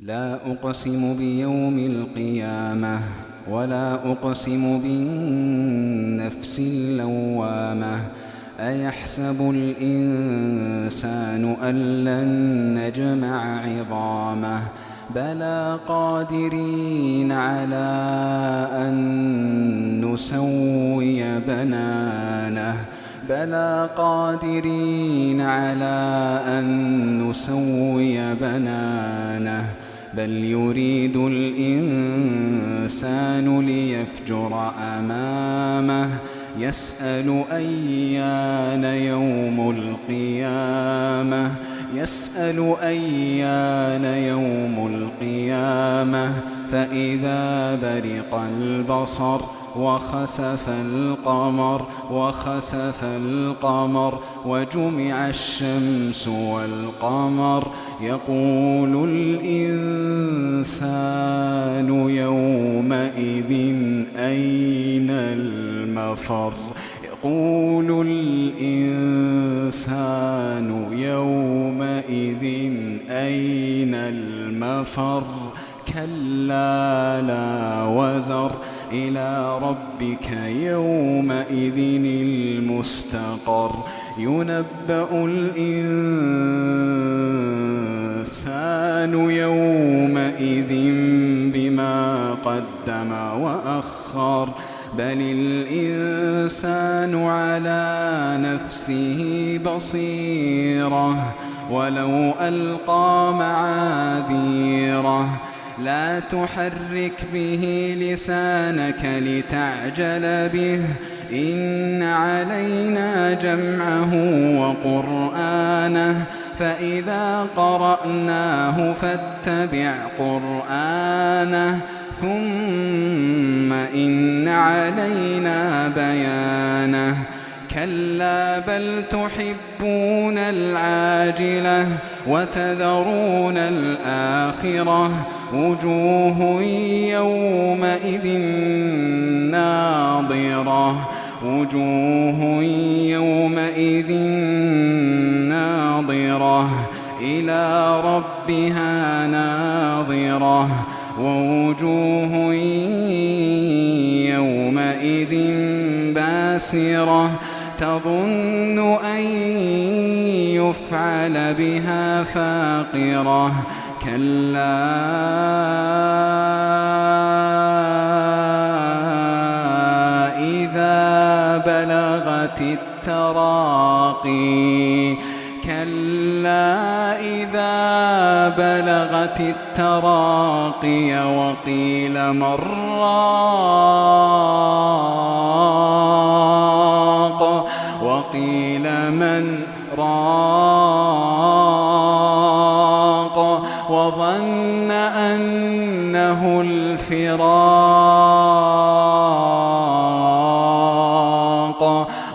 لا أقسم بيوم القيامة ولا أقسم بالنفس اللوامة. أيحسب الإنسان أن لن نجمع عظامه بلى قادرين على أن نسوي بنانه بلى قادرين على أن نسوي بنانه بل يريد الإنسان ليفجر أمامه يسأل أيان يوم القيامة يسأل أيان يوم القيامة فإذا برق البصر وخسف القمر وجمع الشمس والقمر يقول الإنسان يومئذ أين المفر يقول الإنسان يومئذ أين المفر كلا لا وزر إلى ربك يومئذ المستقر ينبأ الإنسان يومئذ بما قدم وأخر بل الإنسان على نفسه بصيرة ولو ألقى معاذيره لا تحرك به لسانك لتعجل به إن علينا جمعه وقرآنه فإذا قرأناه فاتبع قرآنه ثم إن علينا بيانه كلا بل تحبون العاجلة وتذرون الآخرة وجوه يومئذ ناظرة إلى ربها ناظرة ووجوه يومئذ باسرة تظن أن يفعل بها فاقرة كلا إذا بلغت التراقي وقيل من راق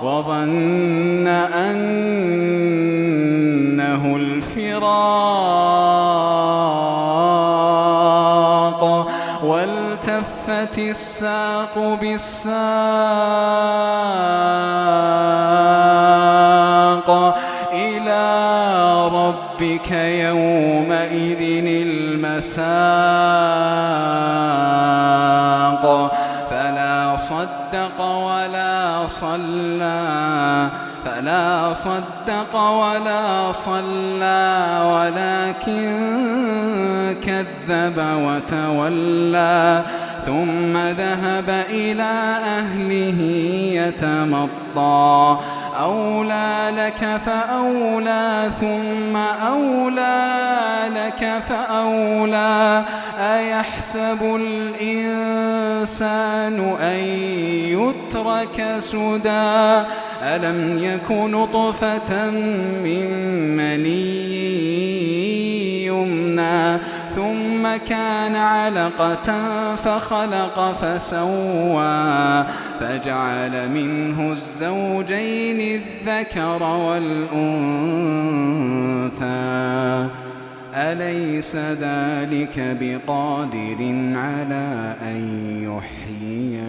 وظن أنه الفراق والتفت الساق بالساق إلى ربك يومئذ المساق فلا صدق ولا صلى ولكن كذب وتولى ثم ذهب إلى أهله يتمطى أولى لك فأولى ثم أولى لك فأولى أيحسب الإنسان أن يترك سدى ألم يك نطفة من مني يمنى ثم كان علقة فخلق فسوى فجعل منه الزوجين الذكر والأنثى أليس ذلك بقادر على أن يحيي